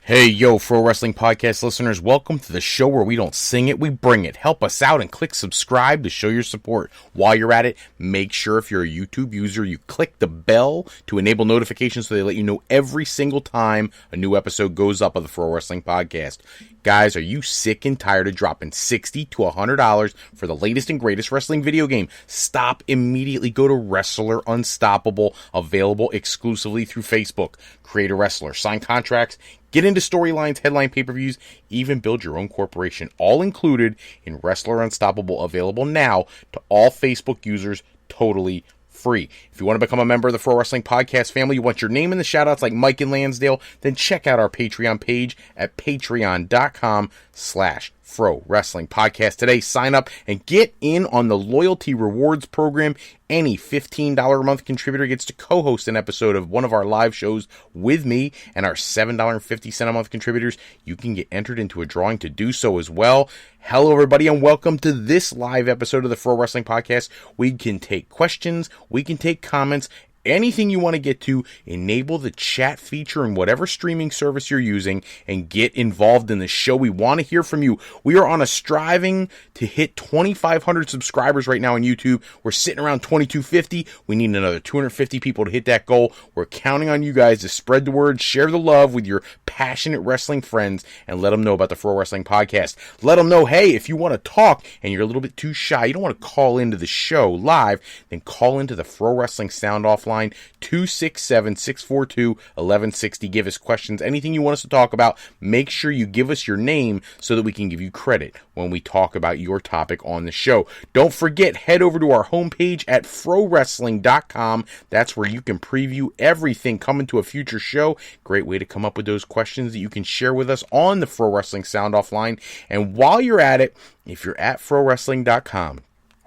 Hey, yo, Pro Wrestling Podcast listeners, welcome to the show where we don't sing it, we bring it. Help us out and click subscribe to show your support. While you're at it, make sure if you're a YouTube user, you click the bell to enable notifications so they let you know every single time a new episode goes up of the Pro Wrestling Podcast. Guys, are you sick and tired of dropping $60 to $100 for the latest and greatest wrestling video game? Stop immediately. Go to Wrestler Unstoppable, available exclusively through Facebook. Create a wrestler, sign contracts, get into storylines, headline pay-per-views, even build your own corporation. All included in Wrestler Unstoppable, available now to all Facebook users, totally free. If you want to become a member of the Pro Wrestling Podcast family, you want your name in the shoutouts like Mike and Lansdale, then check out our Patreon page at patreon.com/Fro Wrestling Podcast today. Sign up and get in on the loyalty rewards program. Any $15 a month contributor gets to co-host an episode of one of our live shows with me, and our $7.50 a month contributors, you can get entered into a drawing to do so as well. Hello, everybody, and welcome to this live episode of the Pro Wrestling Podcast. We can take questions, we can take comments, anything you want to get to. Enable the chat feature in whatever streaming service you're using and get involved in the show. We want to hear from you. We are on a striving to hit 2,500 subscribers right now on YouTube. We're sitting around 2,250. We need another 250 people to hit that goal. We're counting on you guys to spread the word, share the love with your passionate wrestling friends, and let them know about the Pro Wrestling Podcast. Let them know, hey, if you want to talk and you're a little bit too shy, you don't want to call into the show live, then call into the Pro Wrestling Sound Off line, 267-642-1160. Give us questions, anything you want us to talk about. Make sure you give us your name so that we can give you credit when we talk about your topic on the show. Don't forget, head over to our homepage at frowrestling.com. That's where you can preview everything coming to a future show. Great way to come up with those questions that you can share with us on the Pro Wrestling Sound Off line. And while you're at it, if you're at frowrestling.com,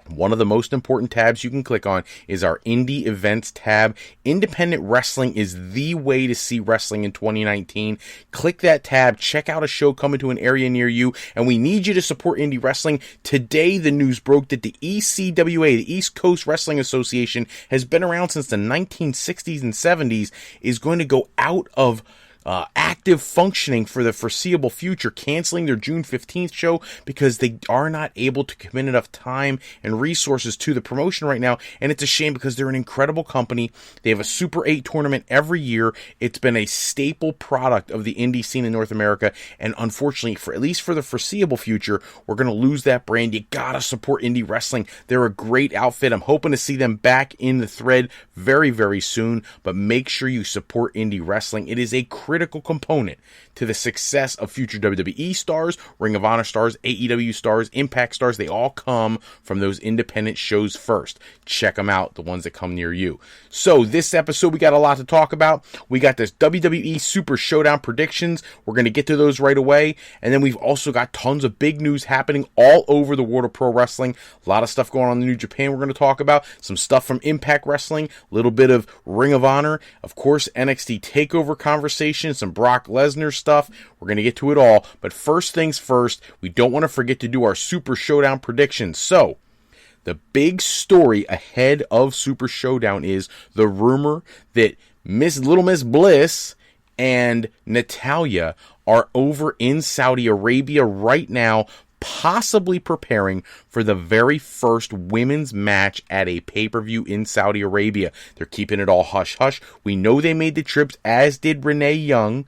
one of the most important tabs you can click on is our Indie Events tab. Independent wrestling is the way to see wrestling in 2019. Click that tab, check out a show coming to an area near you, and we need you to support indie wrestling. Today, the news broke that the ECWA, the East Coast Wrestling Association, has been around since the 1960s and 70s, is going to go out of active functioning for the foreseeable future, canceling their June 15th show because they are not able to commit enough time and resources to the promotion right now. And it's a shame because they're an incredible company. They have a Super 8 tournament every year. It's been a staple product of the indie scene in North America. And unfortunately, for at least for the foreseeable future, we're going to lose that brand. You gotta support indie wrestling. They're a great outfit. I'm hoping to see them back in the thread very, very soon. But make sure you support indie wrestling. It is a critical component to the success of future WWE stars, Ring of Honor stars, AEW stars, Impact stars. They all come from those independent shows first. Check them out, the ones that come near you. So this episode, we got a lot to talk about. We got this WWE Super Showdown predictions. We're going to get to those right away. And then we've also got tons of big news happening all over the world of pro wrestling. A lot of stuff going on in New Japan we're going to talk about. Some stuff from Impact Wrestling, a little bit of Ring of Honor, of course, NXT TakeOver conversation, some Brock Lesnar stuff. We're going to get to it all. But first things first, we don't want to forget to do our Super Showdown predictions. So, the big story ahead of Super Showdown is the rumor that Little Miss Bliss and Natalya are over in Saudi Arabia right now, possibly preparing for the very first women's match at a pay-per-view in Saudi Arabia. They're keeping it all hush-hush. We know they made the trips, as did Renee Young.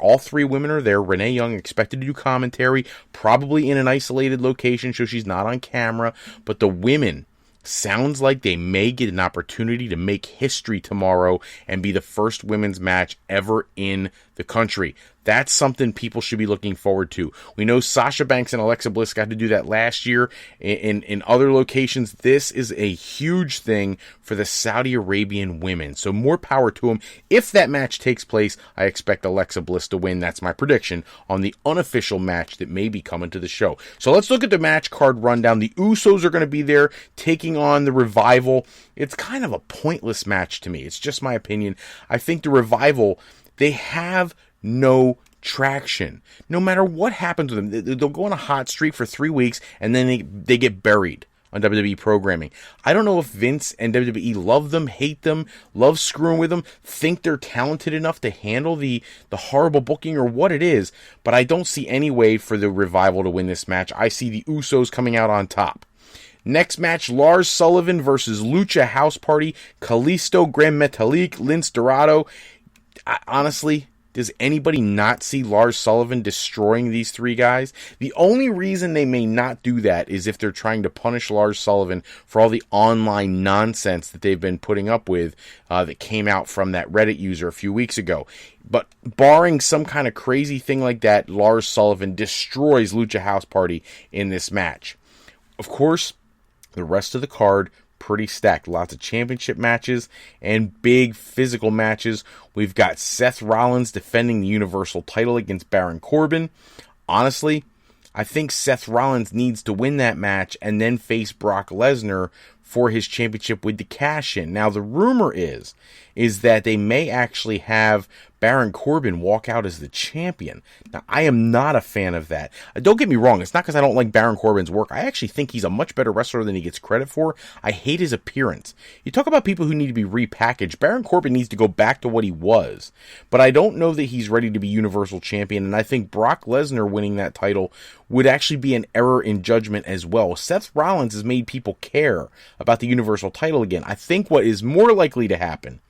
All three women are there. Renee Young expected to do commentary, probably in an isolated location, so she's not on camera. But the women, sounds like they may get an opportunity to make history tomorrow and be the first women's match ever in the country. That's something people should be looking forward to. We know Sasha Banks and Alexa Bliss got to do that last year in other locations. This is a huge thing for the Saudi Arabian women. So more power to them. If that match takes place, I expect Alexa Bliss to win. That's my prediction on the unofficial match that may be coming to the show. So let's look at the match card rundown. The Usos are going to be there taking on the Revival. It's kind of a pointless match to me. It's just my opinion. I think the Revival, they have no traction. No matter what happens to them, they'll go on a hot streak for 3 weeks and then they get buried. on WWE programming. I don't know if Vince and WWE love them, hate them, love screwing with them, think they're talented enough to handle the horrible booking or what it is, but I don't see any way for the Revival to win this match. I see the Usos coming out on top. Next match, Lars Sullivan versus Lucha House Party, Kalisto, Grand Metalik, Lince Dorado. Honestly, does anybody not see Lars Sullivan destroying these three guys? The only reason they may not do that is if they're trying to punish Lars Sullivan for all the online nonsense that they've been putting up with that came out from that Reddit user a few weeks ago. But barring some kind of crazy thing like that, Lars Sullivan destroys Lucha House Party in this match. Of course, the rest of the card, pretty stacked. Lots of championship matches and big physical matches. We've got Seth Rollins defending the Universal title against Baron Corbin. Honestly, I think Seth Rollins needs to win that match and then face Brock Lesnar for his championship with the cash-in. Now, the rumor is that they may actually have Baron Corbin walk out as the champion. Now, I am not a fan of that. Don't get me wrong. It's not because I don't like Baron Corbin's work. I actually think he's a much better wrestler than he gets credit for. I hate his appearance. You talk about people who need to be repackaged. Baron Corbin needs to go back to what he was. But I don't know that he's ready to be Universal Champion, and I think Brock Lesnar winning that title would actually be an error in judgment as well. Seth Rollins has made people care about the Universal title again. I think what is more likely to happen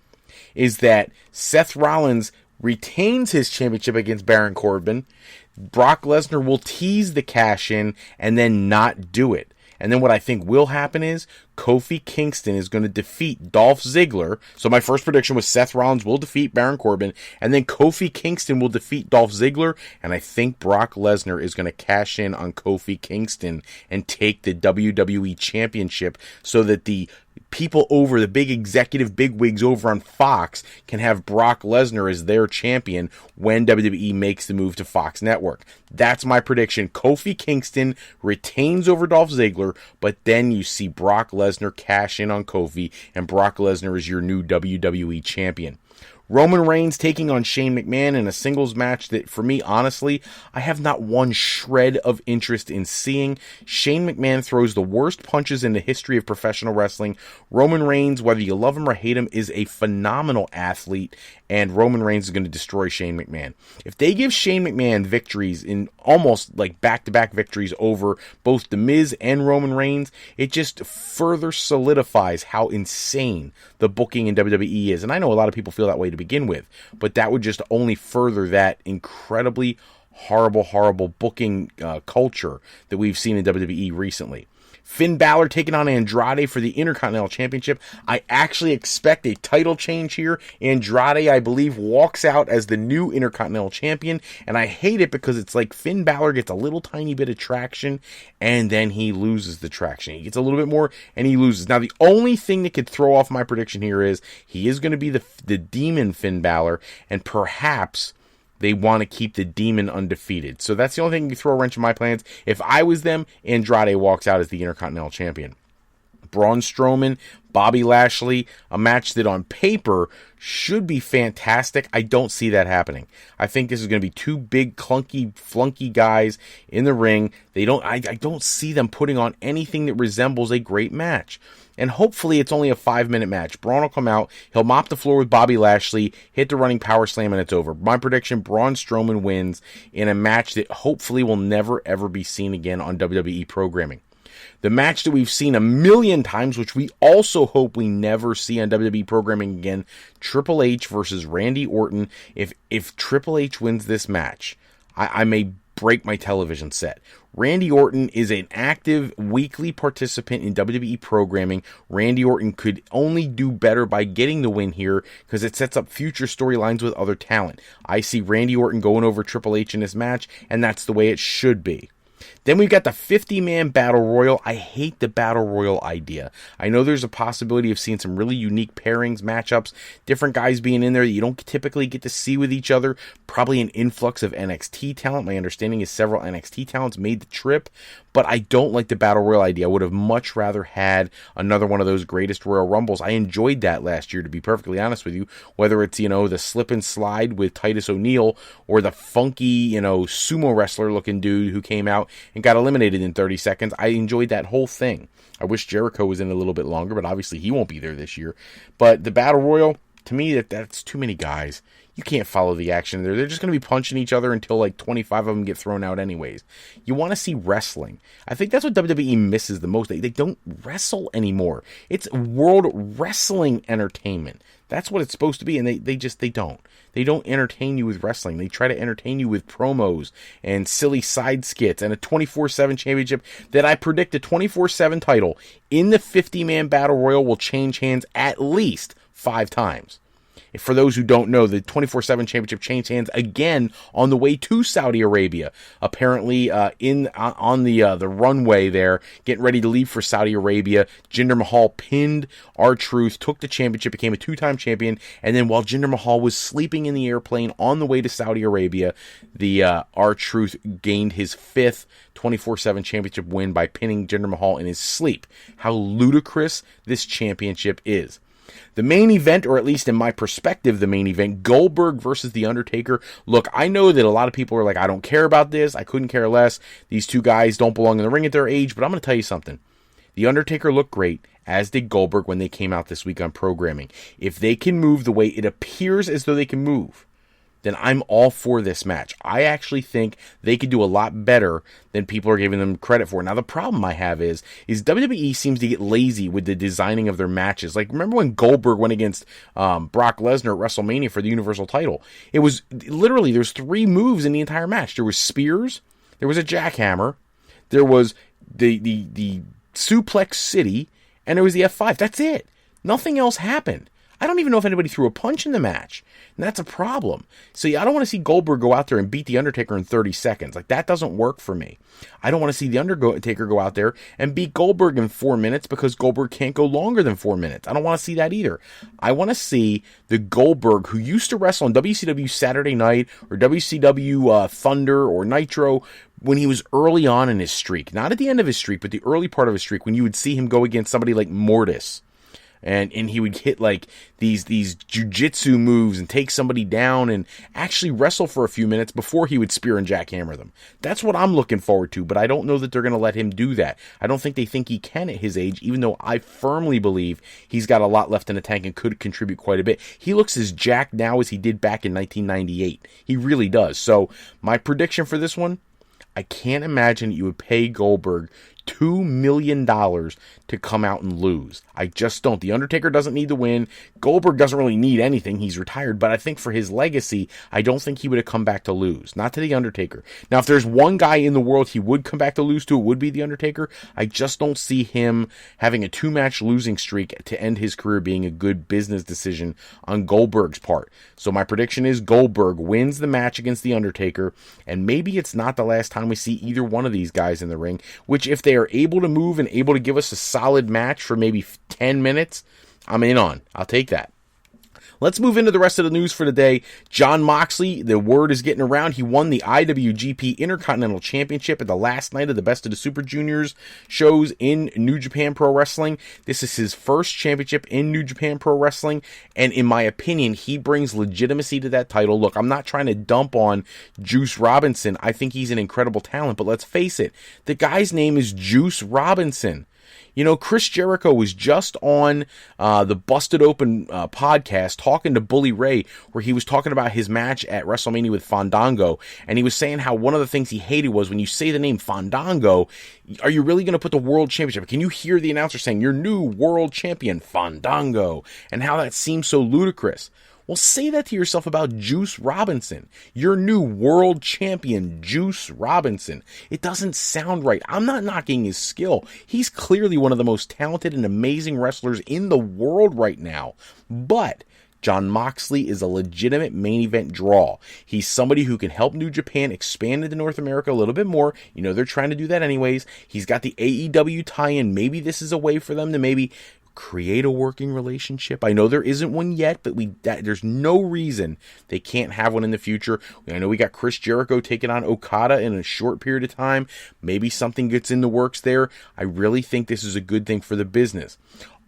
is that Seth Rollins retains his championship against Baron Corbin. Brock Lesnar will tease the cash-in and then not do it. And then what I think will happen is Kofi Kingston is going to defeat Dolph Ziggler. So my first prediction was Seth Rollins will defeat Baron Corbin, and then Kofi Kingston will defeat Dolph Ziggler, and I think Brock Lesnar is going to cash in on Kofi Kingston and take the WWE Championship so that the people over, the big executive bigwigs over on Fox can have Brock Lesnar as their champion when WWE makes the move to Fox Network. That's my prediction. Kofi Kingston retains over Dolph Ziggler, but then you see Brock Lesnar cash in on Kofi, and Brock Lesnar is your new WWE champion. Roman Reigns taking on Shane McMahon in a singles match that, for me, honestly, I have not one shred of interest in seeing. Shane McMahon throws the worst punches in the history of professional wrestling. Roman Reigns, whether you love him or hate him, is a phenomenal athlete, and Roman Reigns is going to destroy Shane McMahon. If they give Shane McMahon victories in almost like back-to-back victories over both The Miz and Roman Reigns, it just further solidifies how insane the booking in WWE is. And I know a lot of people feel that way to begin with, but that would just only further that incredibly horrible booking culture that we've seen in WWE recently. Finn Balor taking on Andrade for the Intercontinental Championship. I actually expect a title change here. Andrade, I believe, walks out as the new Intercontinental Champion, and I hate it because it's like Finn Balor gets a little tiny bit of traction, and then he loses the traction. He gets a little bit more, and he loses. Now, the only thing that could throw off my prediction here is he is going to be the demon Finn Balor, and perhaps they want to keep the demon undefeated. So that's the only thing you throw a wrench in my plans. If I was them, Andrade walks out as the Intercontinental Champion. Braun Strowman, Bobby Lashley, a match that on paper should be fantastic. I don't see that happening. I think this is going to be two big, clunky, flunky guys in the ring. I don't see them putting on anything that resembles a great match. And hopefully it's only a 5-minute match. Braun will come out, he'll mop the floor with Bobby Lashley, hit the running power slam, and it's over. My prediction, Braun Strowman wins in a match that hopefully will never ever be seen again on WWE programming. The match that we've seen a million times, which we also hope we never see on WWE programming again, Triple H versus Randy Orton. If Triple H wins this match, I may break my television set. Randy Orton is an active weekly participant in WWE programming. Randy Orton could only do better by getting the win here because it sets up future storylines with other talent. I see Randy Orton going over Triple H in this match, and that's the way it should be. Then we've got the 50-man Battle Royal. I hate the Battle Royal idea. I know there's a possibility of seeing some really unique pairings, matchups, different guys being in there that you don't typically get to see with each other. Probably an influx of NXT talent. My understanding is several NXT talents made the trip, but I don't like the Battle Royal idea. I would have much rather had another one of those greatest Royal Rumbles. I enjoyed that last year, to be perfectly honest with you, whether it's, the slip and slide with Titus O'Neil or the funky, sumo wrestler looking dude who came out and got eliminated in 30 seconds. I enjoyed that whole thing. I wish Jericho was in a little bit longer, but obviously he won't be there this year. But the Battle Royal, to me, that's too many guys. You can't follow the action there. They're just going to be punching each other until like 25 of them get thrown out anyways. You want to see wrestling. I think that's what WWE misses the most. They don't wrestle anymore. It's world wrestling entertainment. That's what it's supposed to be, and they don't. They don't entertain you with wrestling. They try to entertain you with promos and silly side skits and a 24/7 championship that I predict a 24/7 title in the 50-man Battle Royal will change hands at least 5 times. For those who don't know, the 24/7 championship changed hands again on the way to Saudi Arabia. Apparently, on the runway there, getting ready to leave for Saudi Arabia, Jinder Mahal pinned R-Truth, took the championship, became a 2-time champion, and then while Jinder Mahal was sleeping in the airplane on the way to Saudi Arabia, the R-Truth gained his 5th 24/7 championship win by pinning Jinder Mahal in his sleep. How ludicrous this championship is. The main event, or at least in my perspective, the main event, Goldberg versus The Undertaker. Look, I know that a lot of people are like, I don't care about this. I couldn't care less. These two guys don't belong in the ring at their age. But I'm going to tell you something. The Undertaker looked great, as did Goldberg when they came out this week on programming. If they can move the way it appears as though they can move, then I'm all for this match. I actually think they could do a lot better than people are giving them credit for. Now, the problem I have is WWE seems to get lazy with the designing of their matches. Like, remember when Goldberg went against Brock Lesnar at WrestleMania for the Universal title? It was literally, there's 3 moves in the entire match. There was spears, there was a jackhammer, there was the suplex city, and there was the F5. That's it. Nothing else happened. I don't even know if anybody threw a punch in the match. And that's a problem. See, I don't want to see Goldberg go out there and beat The Undertaker in 30 seconds. Like, that doesn't work for me. I don't want to see The Undertaker go out there and beat Goldberg in 4 minutes because Goldberg can't go longer than 4 minutes. I don't want to see that either. I want to see the Goldberg who used to wrestle on WCW Saturday Night or WCW Thunder or Nitro when he was early on in his streak. Not at the end of his streak, but the early part of his streak when you would see him go against somebody like Mortis. And he would hit like these jujitsu moves and take somebody down and actually wrestle for a few minutes before he would spear and jackhammer them. That's what I'm looking forward to, but I don't know that they're going to let him do that. I don't think they think he can at his age, even though I firmly believe he's got a lot left in the tank and could contribute quite a bit. He looks as jacked now as he did back in 1998. He really does. So my prediction for this one, I can't imagine you would pay Goldberg $2 million to come out and lose. I just don't. The Undertaker doesn't need the win. Goldberg doesn't really need anything. He's retired. But I think for his legacy, I don't think he would have come back to lose. Not to The Undertaker. Now, if there's one guy in the world he would come back to lose to, it would be The Undertaker. I just don't see him having a 2-match losing streak to end his career being a good business decision on Goldberg's part. So my prediction is Goldberg wins the match against The Undertaker. And maybe it's not the last time we see either one of these guys in the ring, which if they are able to move and able to give us a solid match for maybe 10 minutes, I'm in on. I'll take that. Let's move into the rest of the news for today. Jon Moxley, the word is getting around. He won the IWGP Intercontinental Championship at the last night of the Best of the Super Juniors shows in New Japan Pro Wrestling. This is his first championship in New Japan Pro Wrestling, and in my opinion, he brings legitimacy to that title. Look, I'm not trying to dump on Juice Robinson. I think he's an incredible talent, but let's face it, the guy's name is Juice Robinson. You know, Chris Jericho was just on the Busted Open podcast talking to Bully Ray, where he was talking about his match at WrestleMania with Fandango, and he was saying how one of the things he hated was when you say the name Fandango, are you really going to put the World Championship? Can you hear the announcer saying, your new World Champion, Fandango, and how that seems so ludicrous? Well, say that to yourself about Juice Robinson, your new world champion, Juice Robinson. It doesn't sound right. I'm not knocking his skill. He's clearly one of the most talented and amazing wrestlers in the world right now. But Jon Moxley is a legitimate main event draw. He's somebody who can help New Japan expand into North America a little bit more. You know, they're trying to do that anyways. He's got the AEW tie-in. Maybe this is a way for them to maybe create a working relationship. I know there isn't one yet, but there's no reason they can't have one in the future. I know we got Chris Jericho taking on Okada in a short period of time. Maybe something gets in the works there. I really think this is a good thing for the business.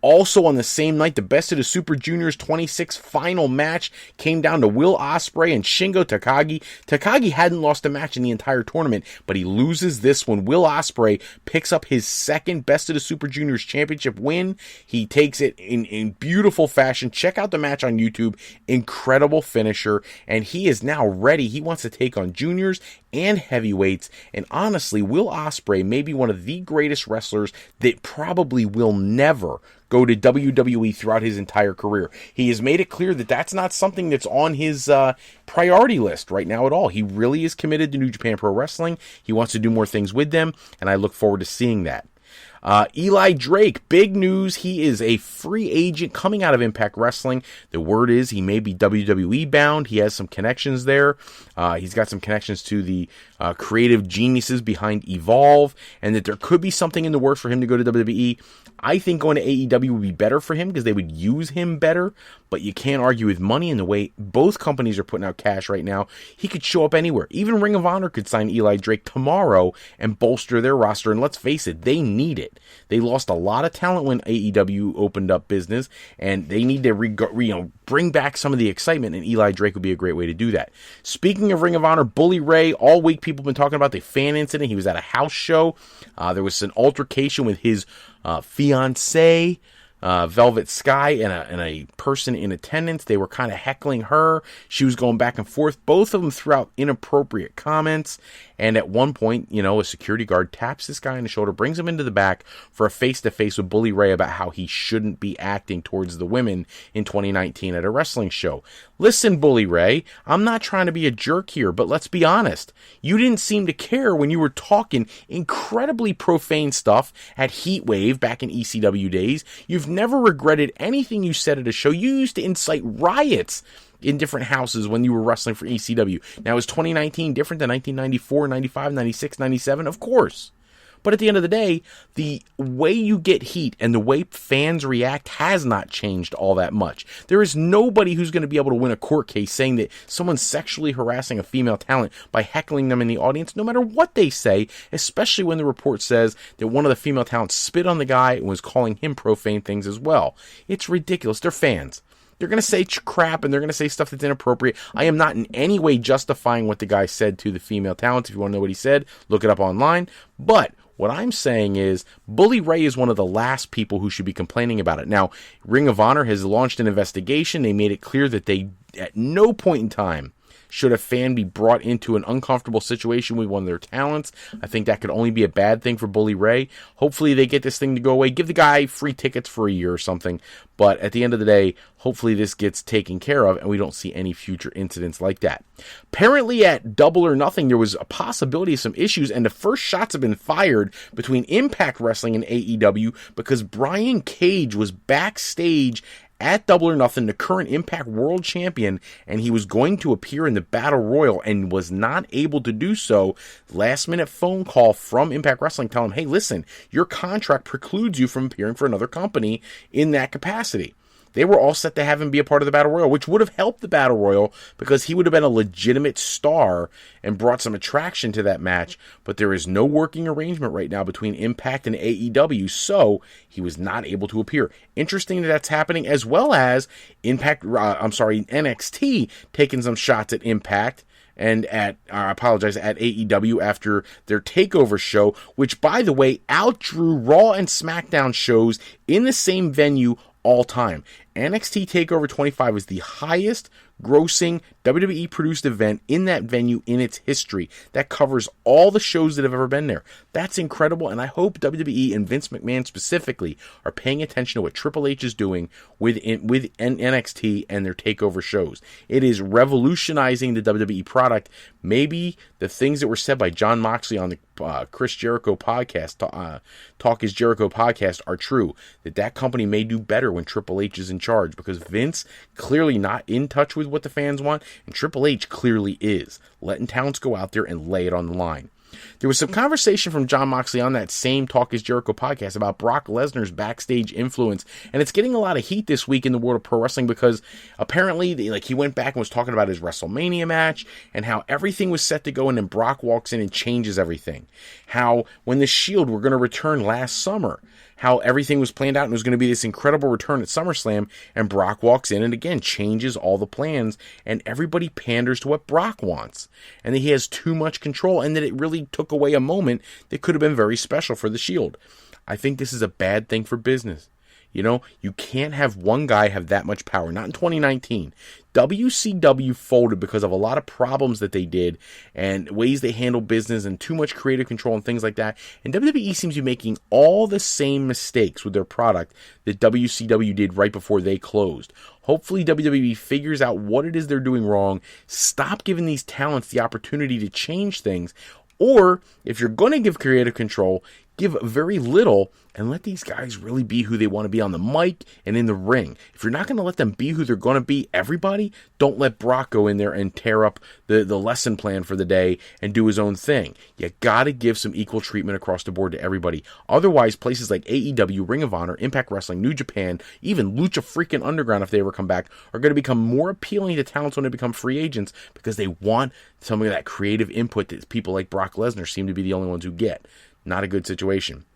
Also on the same night, the Best of the Super Juniors 26 final match came down to Will Ospreay and Shingo Takagi. Takagi hadn't lost a match in the entire tournament, but he loses this one. Will Ospreay picks up his second Best of the Super Juniors championship win. He takes it in beautiful fashion. Check out the match on YouTube. Incredible finisher, and he is now ready. He wants to take on juniors and heavyweights, and honestly, Will Ospreay may be one of the greatest wrestlers that probably will never go to WWE throughout his entire career. He has made it clear that that's not something that's on his priority list right now at all. He really is committed to New Japan Pro Wrestling. He wants to do more things with them, and I look forward to seeing that. Eli Drake, big news. He is a free agent coming out of Impact Wrestling. The word is he may be WWE bound. He has some connections there. He's got some connections to the creative geniuses behind Evolve, and that there could be something in the works for him to go to WWE. I think going to AEW would be better for him because they would use him better, but you can't argue with money and the way both companies are putting out cash right now. He could show up anywhere. Even Ring of Honor could sign Eli Drake tomorrow and bolster their roster, and let's face it, they need it. They lost a lot of talent when AEW opened up business, and they need to bring back some of the excitement, and Eli Drake would be a great way to do that. Speaking of Ring of Honor, Bully Ray, all week people have been talking about the fan incident. He was at a house show. There was an altercation with his fiancée, Velvet Sky, and a person in attendance. They were kind of heckling her. She was going back and forth. Both of them threw out inappropriate comments. And at one point, a security guard taps this guy on the shoulder, brings him into the back for a face-to-face with Bully Ray about how he shouldn't be acting towards the women in 2019 at a wrestling show. Listen, Bully Ray, I'm not trying to be a jerk here, but let's be honest. You didn't seem to care when you were talking incredibly profane stuff at Heatwave back in ECW days. You've never regretted anything you said at a show. You used to incite riots in different houses when you were wrestling for ECW. Now, is 2019 different than 1994, 95, 96, 97? Of course. But at the end of the day, the way you get heat and the way fans react has not changed all that much. There is nobody who's going to be able to win a court case saying that someone's sexually harassing a female talent by heckling them in the audience, no matter what they say, especially when the report says that one of the female talents spit on the guy and was calling him profane things as well. It's ridiculous. They're fans. They're going to say crap, and they're going to say stuff that's inappropriate. I am not in any way justifying what the guy said to the female talent. If you want to know what he said, look it up online. But what I'm saying is Bully Ray is one of the last people who should be complaining about it. Now, Ring of Honor has launched an investigation. They made it clear that they, at no point in time, should a fan be brought into an uncomfortable situation with one of their talents. I think that could only be a bad thing for Bully Ray. Hopefully they get this thing to go away. Give the guy free tickets for a year or something. But at the end of the day, hopefully this gets taken care of and we don't see any future incidents like that. Apparently at Double or Nothing, there was a possibility of some issues, and the first shots have been fired between Impact Wrestling and AEW because Brian Cage was backstage at Double or Nothing, the current Impact World Champion, and he was going to appear in the Battle Royal and was not able to do so. Last minute phone call from Impact Wrestling telling him, hey, listen, your contract precludes you from appearing for another company in that capacity. They were all set to have him be a part of the Battle Royal, which would have helped the Battle Royal because he would have been a legitimate star and brought some attraction to that match. But there is no working arrangement right now between Impact and AEW, so he was not able to appear. Interesting that that's happening, as well as NXT taking some shots at Impact and at AEW after their TakeOver show, which, by the way, outdrew Raw and SmackDown shows in the same venue all time. NXT TakeOver 25 is the highest grossing WWE produced event in that venue in its history. That covers all the shows that have ever been there. That's incredible, and I hope WWE and Vince McMahon specifically are paying attention to what Triple H is doing with NXT and their TakeOver shows. It is revolutionizing the WWE product. Maybe the things that were said by Jon Moxley on the Chris Jericho podcast, Talk is Jericho podcast, are true. That company may do better when Triple H is in charge, because Vince clearly not in touch with what the fans want, and Triple H clearly is, letting talents go out there and lay it on the line. There was some conversation from Jon Moxley on that same Talk is Jericho podcast about Brock Lesnar's backstage influence, and it's getting a lot of heat this week in the world of pro wrestling because apparently he went back and was talking about his WrestleMania match and how everything was set to go, and then Brock walks in and changes everything. How when the Shield were going to return last summer, how everything was planned out and it was going to be this incredible return at SummerSlam, and Brock walks in and again changes all the plans, and everybody panders to what Brock wants, and that he has too much control, and that it really took away a moment that could have been very special for the Shield. I think this is a bad thing for business. You know, you can't have one guy have that much power. Not in 2019. WCW folded because of a lot of problems that they did and ways they handle business and too much creative control and things like that. And WWE seems to be making all the same mistakes with their product that WCW did right before they closed. Hopefully WWE figures out what it is they're doing wrong. Stop giving these talents the opportunity to change things. Or, if you're going to give creative control, give very little and let these guys really be who they want to be on the mic and in the ring. If you're not going to let them be who they're going to be, everybody, don't let Brock go in there and tear up the lesson plan for the day and do his own thing. You got to give some equal treatment across the board to everybody. Otherwise, places like AEW, Ring of Honor, Impact Wrestling, New Japan, even Lucha freaking Underground, if they ever come back, are going to become more appealing to talents when they become free agents because they want some of that creative input that people like Brock Lesnar seem to be the only ones who get. Not a good situation.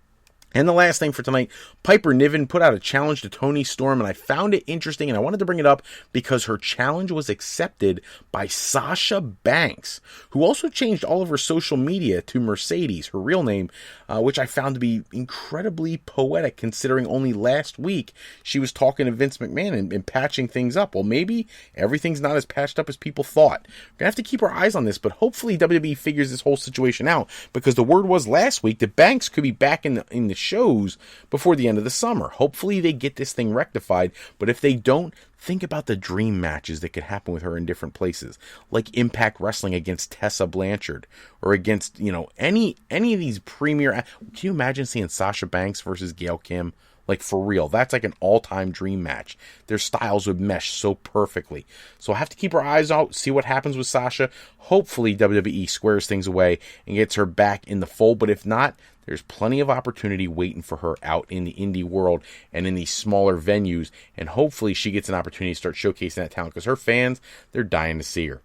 And the last thing for tonight, Piper Niven put out a challenge to Toni Storm, and I found it interesting, and I wanted to bring it up because her challenge was accepted by Sasha Banks, who also changed all of her social media to Mercedes, her real name, which I found to be incredibly poetic, considering only last week she was talking to Vince McMahon and patching things up. Well, maybe everything's not as patched up as people thought. We're going to have to keep our eyes on this, but hopefully WWE figures this whole situation out, because the word was last week that Banks could be back in the shows before the end of the summer. Hopefully they get this thing rectified, but if they don't, think about the dream matches that could happen with her in different places, like Impact Wrestling against Tessa Blanchard, or against, any of these premier. Can you imagine seeing Sasha Banks versus Gail Kim? Like, for real, that's like an all-time dream match. Their styles would mesh so perfectly. So I have to keep our eyes out, see what happens with Sasha. Hopefully WWE squares things away and gets her back in the fold, but if not, there's plenty of opportunity waiting for her out in the indie world and in these smaller venues, and hopefully she gets an opportunity to start showcasing that talent, because her fans, they're dying to see her.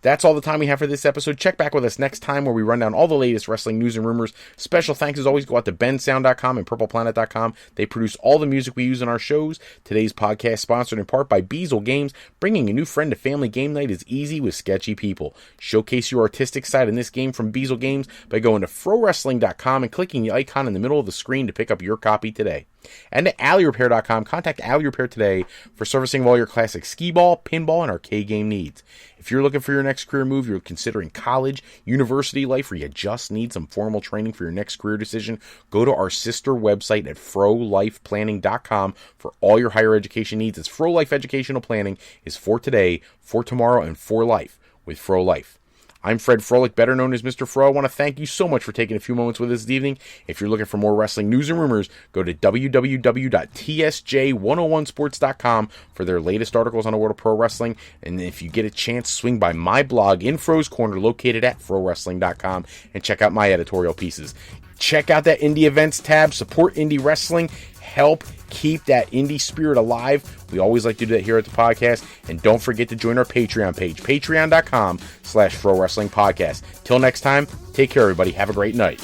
That's all the time we have for this episode. Check back with us next time where we run down all the latest wrestling news and rumors. Special thanks as always go out to bensound.com and purpleplanet.com. They produce all the music we use in our shows. Today's podcast sponsored in part by Beazle Games. Bringing a new friend to family game night is easy with sketchy people. Showcase your artistic side in this game from Beazle Games by going to frowrestling.com and clicking the icon in the middle of the screen to pick up your copy today. And at AlleyRepair.com, contact Alley Repair today for servicing of all your classic skee-ball, pinball, and arcade game needs. If you're looking for your next career move, you're considering college, university life, or you just need some formal training for your next career decision, go to our sister website at frolifeplanning.com for all your higher education needs. As Fro Life Educational Planning is for today, for tomorrow, and for life with Fro Life. I'm Fred Froelich, better known as Mr. Fro. I want to thank you so much for taking a few moments with us this evening. If you're looking for more wrestling news and rumors, go to www.tsj101sports.com for their latest articles on the world of pro wrestling. And if you get a chance, swing by my blog in Fro's Corner, located at frowrestling.com, and check out my editorial pieces. Check out that indie events tab, support indie wrestling, help keep that indie spirit alive. We always like to do that here at the podcast. And don't forget to join our Patreon page, patreon.com/ProWrestlingPodcast. Till next time, take care, everybody. Have a great night.